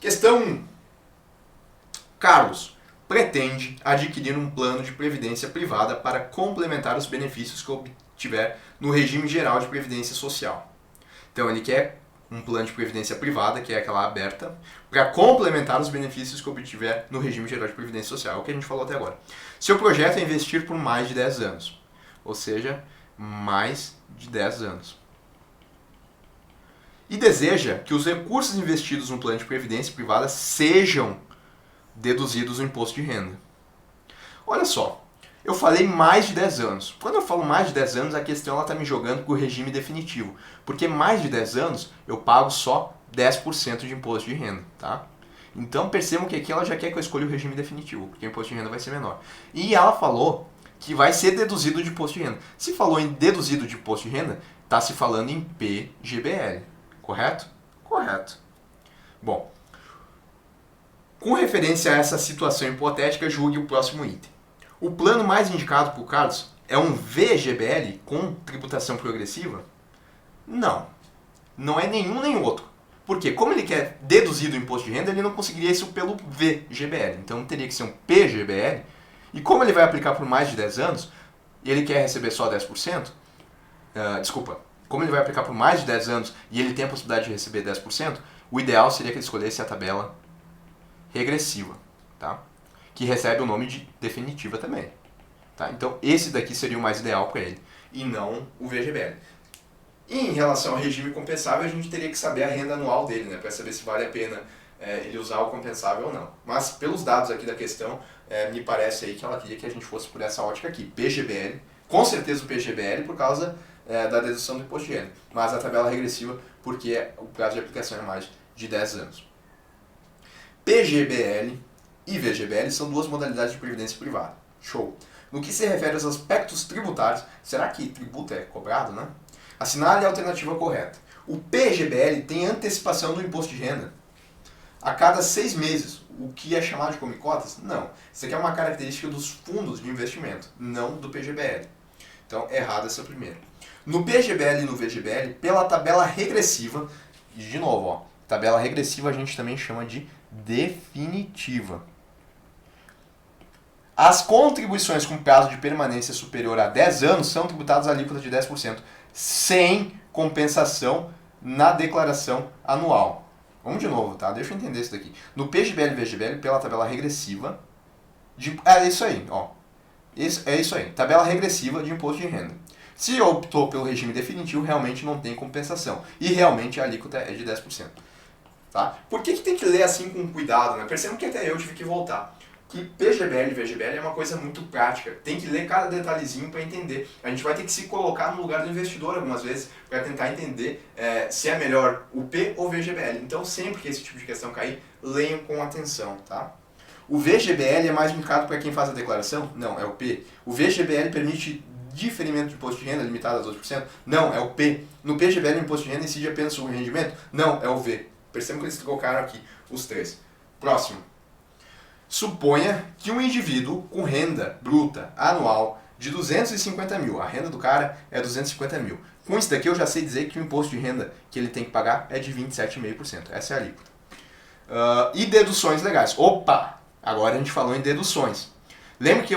Questão 1. Carlos pretende adquirir um plano de previdência privada para complementar os benefícios que obtiver no regime geral de previdência social. Então ele quer um plano de previdência privada, que é aquela aberta, para complementar os benefícios que obtiver no regime geral de previdência social, é o que a gente falou até agora. Seu projeto é investir por mais de 10 anos, ou seja, mais de 10 anos. E deseja que os recursos investidos no plano de previdência privada sejam deduzidos do imposto de renda. Olha só, eu falei mais de 10 anos. Quando eu falo mais de 10 anos, a questão está me jogando para o regime definitivo. Porque mais de 10 anos eu pago só 10% de imposto de renda. Tá? Então percebam que aqui ela já quer que eu escolha o regime definitivo, porque o imposto de renda vai ser menor. E ela falou que vai ser deduzido de imposto de renda. Se falou em deduzido de imposto de renda, está se falando em PGBL. Correto? Correto. Bom, com referência a essa situação hipotética, julgue o próximo item. O plano mais indicado por Carlos é um VGBL com tributação progressiva? Não. Não é nenhum nem outro. Porque como ele quer deduzir do imposto de renda, ele não conseguiria isso pelo VGBL. Então teria que ser um PGBL. E como ele vai aplicar por mais de 10 anos, e ele quer receber só 10%, como ele vai aplicar por mais de 10 anos e ele tem a possibilidade de receber 10%, o ideal seria que ele escolhesse a tabela regressiva, tá? Que recebe o nome de definitiva também. Tá? Então esse daqui seria o mais ideal para ele, e não o VGBL. E em relação ao regime compensável, a gente teria que saber a renda anual dele, né, para saber se vale a pena ele usar o compensável ou não. Mas pelos dados aqui da questão, me parece aí que ela queria que a gente fosse por essa ótica aqui, PGBL, com certeza o PGBL por causa da dedução do imposto de renda, mas a tabela regressiva porque o prazo de aplicação é mais de 10 anos. PGBL e VGBL são duas modalidades de previdência privada. Show! No que se refere aos aspectos tributários, será que tributo é cobrado, né? Assinale a alternativa correta. O PGBL tem antecipação do imposto de renda a cada 6 meses, o que é chamado de come-cotas? Não. Isso aqui é uma característica dos fundos de investimento, não do PGBL. Então, errada essa primeira. No PGBL e no VGBL, pela tabela regressiva, e de novo, ó, tabela regressiva a gente também chama de definitiva. As contribuições com prazo de permanência superior a 10 anos são tributadas a alíquota de 10%, sem compensação na declaração anual. Vamos de novo, tá? Deixa eu entender isso daqui. No PGBL e VGBL, pela tabela regressiva, é isso aí, ó. É isso aí, tabela regressiva de imposto de renda. Se optou pelo regime definitivo, realmente não tem compensação. E realmente a alíquota é de 10%. Tá? Por que tem que ler assim com cuidado? Né? Percebam que até eu tive que voltar. Que PGBL e VGBL é uma coisa muito prática. Tem que ler cada detalhezinho para entender. A gente vai ter que se colocar no lugar do investidor algumas vezes para tentar entender se é melhor o P ou VGBL. Então sempre que esse tipo de questão cair, leiam com atenção. Tá? O VGBL é mais indicado para quem faz a declaração? Não, é o P. O VGBL permite diferimento de imposto de renda limitado a 12%? Não, é o P. No PGBL o imposto de renda incide apenas sobre o rendimento? Não, é o V. Percebam que eles colocaram aqui os três. Próximo. Suponha que um indivíduo com renda bruta anual de 250 mil, a renda do cara é 250 mil. Com isso daqui eu já sei dizer que o imposto de renda que ele tem que pagar é de 27,5%. Essa é a alíquota. E deduções legais. Opa! Agora a gente falou em deduções. Lembra que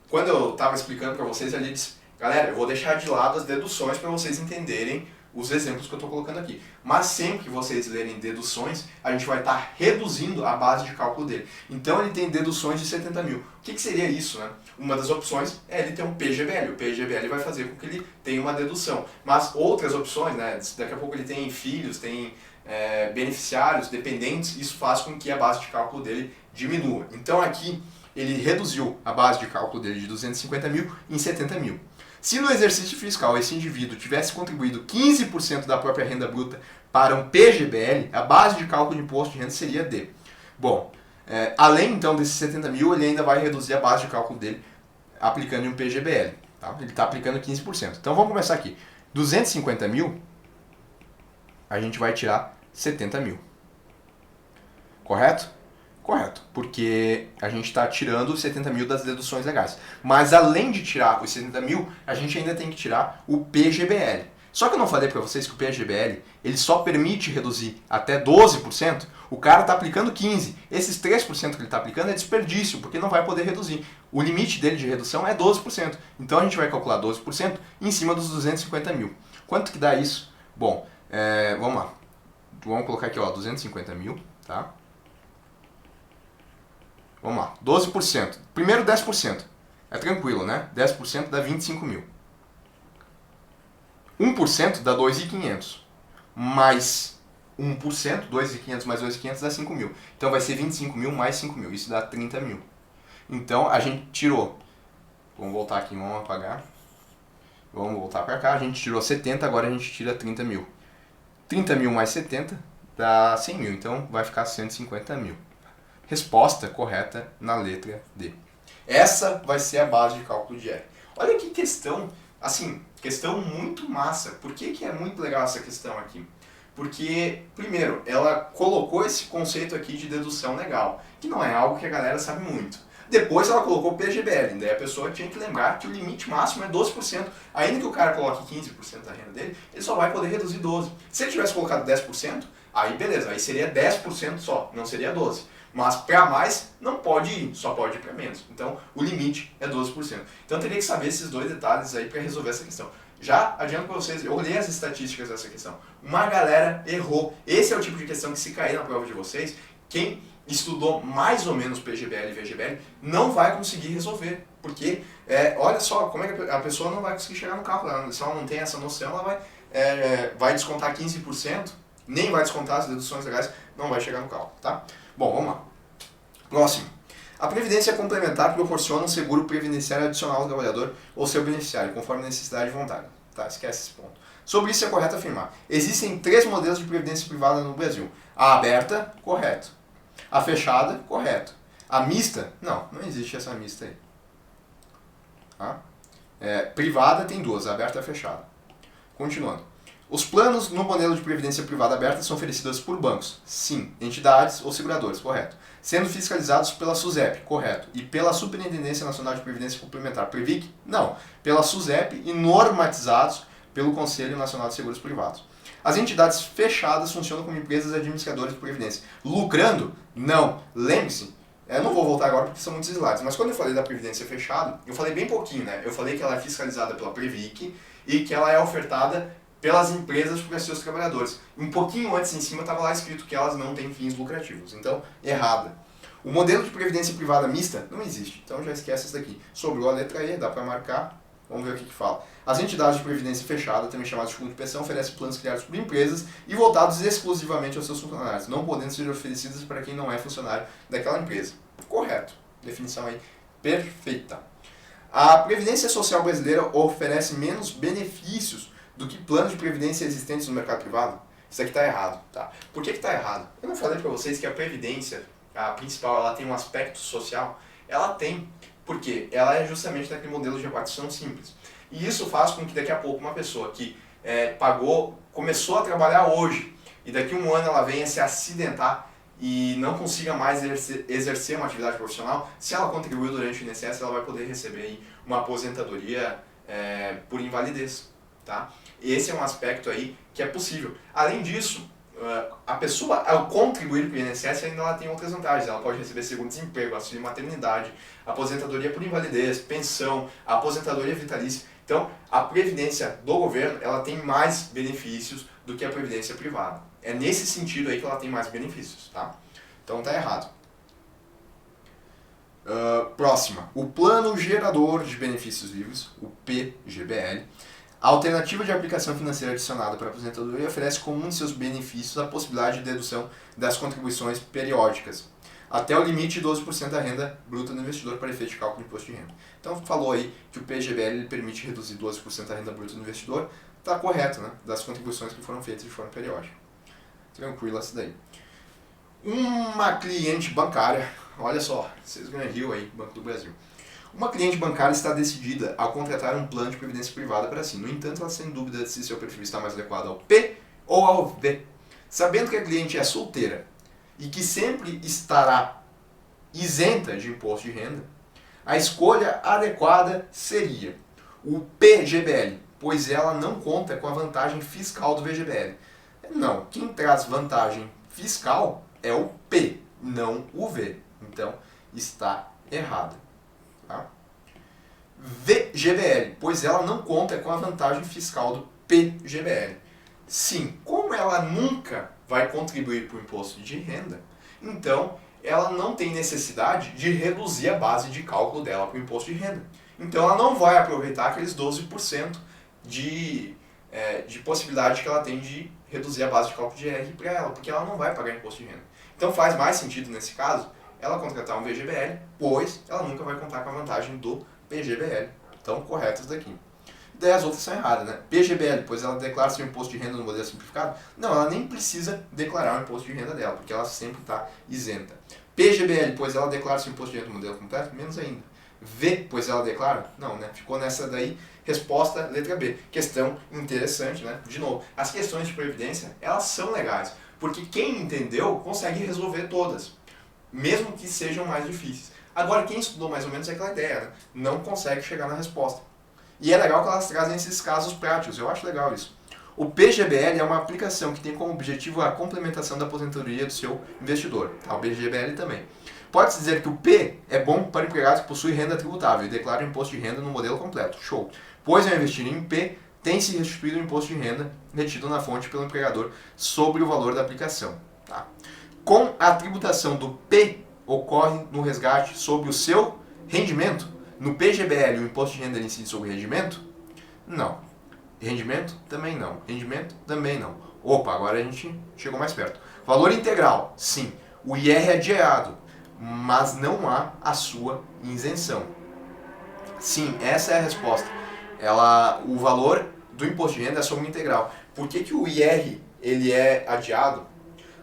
quando eu estava explicando para vocês ali, disse, galera, eu vou deixar de lado as deduções para vocês entenderem os exemplos que eu estou colocando aqui. Mas sempre que vocês lerem deduções, a gente vai estar reduzindo a base de cálculo dele. Então ele tem deduções de 70 mil. O que seria isso, né? Uma das opções é ele ter um PGBL. O PGBL vai fazer com que ele tenha uma dedução. Mas outras opções, né? Daqui a pouco ele tem filhos, tem beneficiários, dependentes, isso faz com que a base de cálculo dele diminua. Então aqui ele reduziu a base de cálculo dele de 250 mil em 70 mil. Se no exercício fiscal esse indivíduo tivesse contribuído 15% da própria renda bruta para um PGBL, a base de cálculo de imposto de renda seria D. Bom, além então desses 70 mil, ele ainda vai reduzir a base de cálculo dele aplicando em um PGBL. Tá? Ele está aplicando 15%. Então vamos começar aqui. 250 mil, a gente vai tirar 70 mil. Correto? Correto, porque a gente está tirando os 70 mil das deduções legais. Mas além de tirar os 70 mil, a gente ainda tem que tirar o PGBL. Só que eu não falei para vocês que o PGBL ele só permite reduzir até 12%, o cara está aplicando 15%. Esses 3% que ele está aplicando é desperdício, porque não vai poder reduzir. O limite dele de redução é 12%. Então a gente vai calcular 12% em cima dos 250 mil. Quanto que dá isso? Bom, vamos lá. Vamos colocar aqui, ó, 250 mil, tá? Vamos lá, 12%. Primeiro 10%. É tranquilo, né? 10% dá 25 mil. 1% dá 2.500. Mais 1%, 2.500 mais 2.500 dá 5 mil. Então vai ser 25 mil mais 5 mil. Isso dá 30 mil. Então a gente tirou. Vamos voltar aqui, vamos apagar. Vamos voltar para cá. A gente tirou 70, agora a gente tira 30 mil. 30 mil mais 70 dá 100 mil. Então vai ficar 150 mil. Resposta correta na letra D. Essa vai ser a base de cálculo de R. Olha que questão, assim, questão muito massa. Por que é muito legal essa questão aqui? Porque, primeiro, ela colocou esse conceito aqui de dedução legal, que não é algo que a galera sabe muito. Depois ela colocou o PGBL, daí a pessoa tinha que lembrar que o limite máximo é 12%. Ainda que o cara coloque 15% da renda dele, ele só vai poder reduzir 12%. Se ele tivesse colocado 10%, aí beleza, aí seria 10% só, não seria 12%. Mas para mais não pode ir, só pode ir para menos. Então o limite é 12%. Então teria que saber esses dois detalhes aí para resolver essa questão. Já adianto para vocês, eu olhei as estatísticas dessa questão. Uma galera errou. Esse é o tipo de questão que se cair na prova de vocês, quem estudou mais ou menos PGBL e VGBL não vai conseguir resolver. Porque, olha só, como é que a pessoa não vai conseguir chegar no cálculo. Se ela não tem essa noção, ela vai descontar 15%, nem vai descontar as deduções legais, não vai chegar no cálculo, tá? Bom, vamos lá. Próximo. A previdência complementar proporciona um seguro previdenciário adicional ao trabalhador ou seu beneficiário, conforme necessidade e vontade. Tá, esquece esse ponto. Sobre isso é correto afirmar. Existem 3 modelos de previdência privada no Brasil. A aberta, correto. A fechada, correto. A mista, não existe essa mista aí. Tá? Privada tem 2, a aberta e a fechada. Continuando. Os planos no modelo de previdência privada aberta são oferecidos por bancos, sim, entidades ou seguradores, correto. Sendo fiscalizados pela SUSEP, correto. E pela Superintendência Nacional de Previdência Complementar, Previc, não. Pela SUSEP e normatizados pelo Conselho Nacional de Seguros Privados. As entidades fechadas funcionam como empresas administradoras de previdência. Lucrando? Não. Lembre-se, eu não vou voltar agora porque são muitos slides, mas quando eu falei da previdência fechada, eu falei bem pouquinho, né? Eu falei que ela é fiscalizada pela Previc e que ela é ofertada pelas empresas para seus trabalhadores. Um pouquinho antes em cima estava lá escrito que elas não têm fins lucrativos. Então, errada. O modelo de previdência privada mista não existe. Então já esquece isso daqui. Sobrou a letra E, dá para marcar. Vamos ver o que fala. As entidades de previdência fechada, também chamadas de fundo de pensão, oferecem planos criados por empresas e voltados exclusivamente aos seus funcionários, não podendo ser oferecidos para quem não é funcionário daquela empresa. Correto. Definição aí perfeita. A Previdência Social brasileira oferece menos benefícios do que planos de previdência existentes no mercado privado? Isso aqui está errado, tá? Por que está errado? Eu não falei para vocês que a previdência, a principal, ela tem um aspecto social? Ela tem, porque ela é justamente daquele modelo de repartição simples. E isso faz com que daqui a pouco uma pessoa que começou a trabalhar hoje, e daqui a um ano ela venha se acidentar e não consiga mais exercer uma atividade profissional, se ela contribuiu durante o INSS, ela vai poder receber aí uma aposentadoria por invalidez, tá? Esse é um aspecto aí que é possível. Além disso, a pessoa, ao contribuir para o INSS, ainda ela tem outras vantagens. Ela pode receber seguro-desemprego, auxílio maternidade, aposentadoria por invalidez, pensão, aposentadoria vitalícia. Então, a previdência do governo, ela tem mais benefícios do que a previdência privada. É nesse sentido aí que ela tem mais benefícios, tá? Então tá errado. Próxima. O Plano Gerador de Benefícios Vivos, o PGBL, a alternativa de aplicação financeira adicionada para a aposentadoria oferece como um de seus benefícios a possibilidade de dedução das contribuições periódicas, até o limite de 12% da renda bruta do investidor para efeito de cálculo de imposto de renda. Então falou aí que o PGBL ele permite reduzir 12% da renda bruta do investidor, está correto, né? Das contribuições que foram feitas de forma periódica. Tranquilo essa daí. Uma cliente bancária, olha só, vocês ganham rio aí, Banco do Brasil. Uma cliente bancária está decidida a contratar um plano de previdência privada para si. No entanto, ela está em dúvida se seu perfil está mais adequado ao P ou ao V. Sabendo que a cliente é solteira e que sempre estará isenta de imposto de renda, a escolha adequada seria o PGBL, pois ela não conta com a vantagem fiscal do VGBL. Não, quem traz vantagem fiscal é o P, não o V. Então, está errado. Tá? VGBL, pois ela não conta com a vantagem fiscal do PGBL. Sim, como ela nunca vai contribuir para o imposto de renda, então ela não tem necessidade de reduzir a base de cálculo dela para o imposto de renda. Então ela não vai aproveitar aqueles 12% de possibilidade que ela tem de reduzir a base de cálculo de IR para ela, porque ela não vai pagar imposto de renda. Então faz mais sentido nesse caso ela contratar um VGBL, pois ela nunca vai contar com a vantagem do PGBL. Então, corretas daqui. Daí as outras são erradas, né? PGBL, pois ela declara seu imposto de renda no modelo simplificado? Não, ela nem precisa declarar o imposto de renda dela, porque ela sempre está isenta. PGBL, pois ela declara seu imposto de renda no modelo completo? Menos ainda. V, pois ela declara? Não, né? Ficou nessa daí, resposta letra B. Questão interessante, né? De novo, as questões de previdência, elas são legais, porque quem entendeu consegue resolver todas, mesmo que sejam mais difíceis. Agora, quem estudou mais ou menos é aquela ideia, né? Não consegue chegar na resposta. E é legal que elas trazem esses casos práticos, eu acho legal isso. O PGBL é uma aplicação que tem como objetivo a complementação da aposentadoria do seu investidor. Tá? O PGBL também. Pode-se dizer que o P é bom para empregados que possuem renda tributável e declaram imposto de renda no modelo completo. Show! Pois ao investir em P, tem-se restituído o imposto de renda retido na fonte pelo empregador sobre o valor da aplicação. Tá? Com a tributação do P, ocorre no resgate sobre o seu rendimento. No PGBL, o imposto de renda incide sobre rendimento? Não. Rendimento? Também não. Rendimento? Também não. Opa, agora a gente chegou mais perto. Valor integral? Sim. O IR é adiado, mas não há a sua isenção. Sim, essa é a resposta. O valor do imposto de renda é sobre o integral. Por que o IR ele é adiado?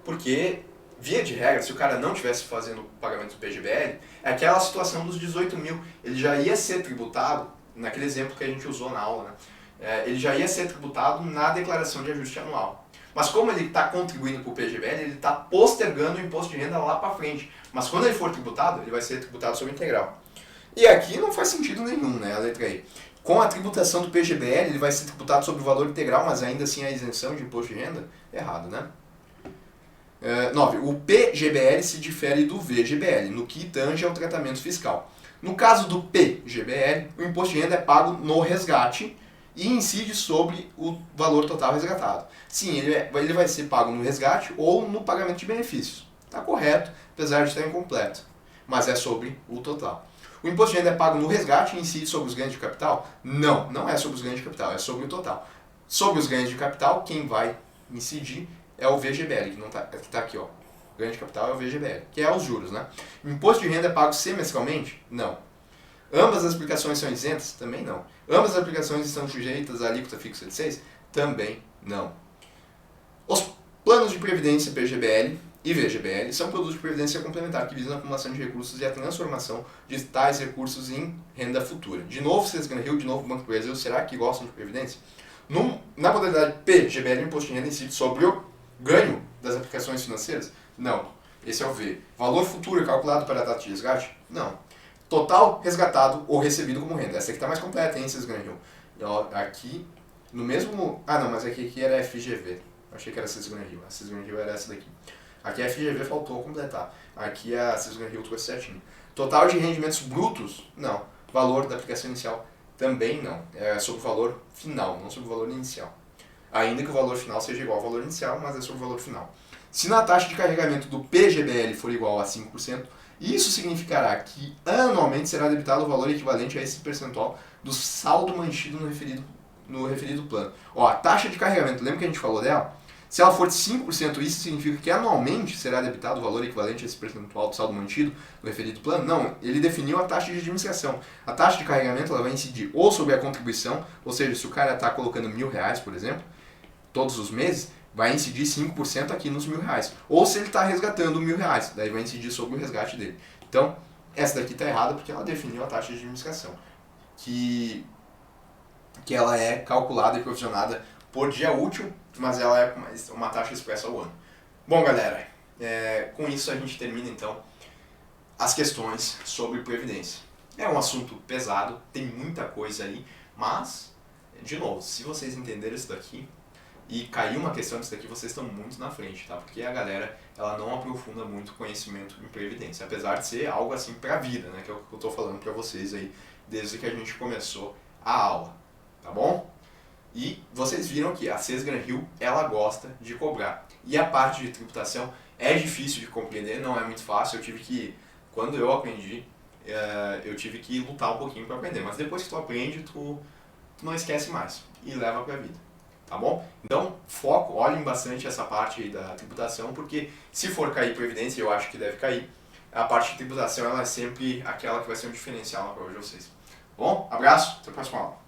Porque, via de regra, se o cara não estivesse fazendo o pagamento do PGBL, é aquela situação dos 18 mil. Ele já ia ser tributado, naquele exemplo que a gente usou na aula, né? Ele já ia ser tributado na declaração de ajuste anual. Mas como ele está contribuindo para o PGBL, ele está postergando o imposto de renda lá para frente. Mas quando ele for tributado, ele vai ser tributado sobre integral. E aqui não faz sentido nenhum, né, a letra E. Com a tributação do PGBL, ele vai ser tributado sobre o valor integral, mas ainda assim a isenção de imposto de renda? Errado, né? 9. O PGBL se difere do VGBL, no que tange ao tratamento fiscal. No caso do PGBL, o imposto de renda é pago no resgate e incide sobre o valor total resgatado. Sim, ele vai ser pago no resgate ou no pagamento de benefícios. Está correto, apesar de estar incompleto, mas é sobre o total. O imposto de renda é pago no resgate e incide sobre os ganhos de capital? Não, não é sobre os ganhos de capital, é sobre o total. Sobre os ganhos de capital, quem vai incidir é o VGBL, que está aqui, ó. O ganho de capital é o VGBL, que é os juros, né? O imposto de renda é pago semestralmente? Não. Ambas as aplicações são isentas? Também não. Ambas as aplicações estão sujeitas à alíquota fixa de 6? Também não. Os planos de previdência PGBL e VGBL são produtos de previdência complementar que visam a acumulação de recursos e a transformação de tais recursos em renda futura. De novo, Sesgan Rio, de novo, Banco do Brasil, será que gostam de previdência? Na modalidade PGBL, o imposto de renda incide sobre o ganho das aplicações financeiras? Não. Esse é o V. Valor futuro calculado para a data de resgate? Não. Total resgatado ou recebido como renda. Essa aqui está mais completa, hein, Sesgan Rio? Aqui, no mesmo... Ah, não, mas aqui era FGV. Achei que era Sesgan Rio. A Sesgan Rio era essa daqui. Aqui a FGV faltou completar. Aqui a Sesgan Rio trouxe certinho. Total de rendimentos brutos? Não. Valor da aplicação inicial? Também não. É sobre o valor final, não sobre o valor inicial. Ainda que o valor final seja igual ao valor inicial, mas é sobre o valor final. Se na taxa de carregamento do PGBL for igual a 5%, isso significará que anualmente será debitado o valor equivalente a esse percentual do saldo mantido no referido plano. Ó, a taxa de carregamento, lembra que a gente falou dela? Se ela for de 5%, isso significa que anualmente será debitado o valor equivalente a esse percentual do saldo mantido no referido plano? Não, ele definiu a taxa de administração. A taxa de carregamento ela vai incidir ou sobre a contribuição, ou seja, se o cara está colocando R$1.000, por exemplo, todos os meses, vai incidir 5% aqui nos R$1.000. Ou se ele está resgatando R$1.000, daí vai incidir sobre o resgate dele. Então, essa daqui está errada porque ela definiu a taxa de administração, que ela é calculada e provisionada por dia útil, mas ela é uma taxa expressa ao ano. Bom, galera, com isso a gente termina então as questões sobre previdência. É um assunto pesado, tem muita coisa aí, mas De novo, se vocês entenderem isso daqui e cair uma questão disso daqui, vocês estão muito na frente, tá? Porque a galera, ela não aprofunda muito conhecimento em previdência, apesar de ser algo assim pra vida, né? Que é o que eu tô falando pra vocês aí desde que a gente começou a aula, tá bom? E vocês viram que a Sesgran Hill, ela gosta de cobrar. E a parte de tributação é difícil de compreender, não é muito fácil. Quando eu aprendi, eu tive que lutar um pouquinho para aprender. Mas depois que tu aprende, tu não esquece mais e leva para a vida, tá bom? Então, foco, olhem bastante essa parte aí da tributação, porque se for cair previdência, eu acho que deve cair, a parte de tributação ela é sempre aquela que vai ser um diferencial na prova de vocês. Bom, abraço, até a próxima aula.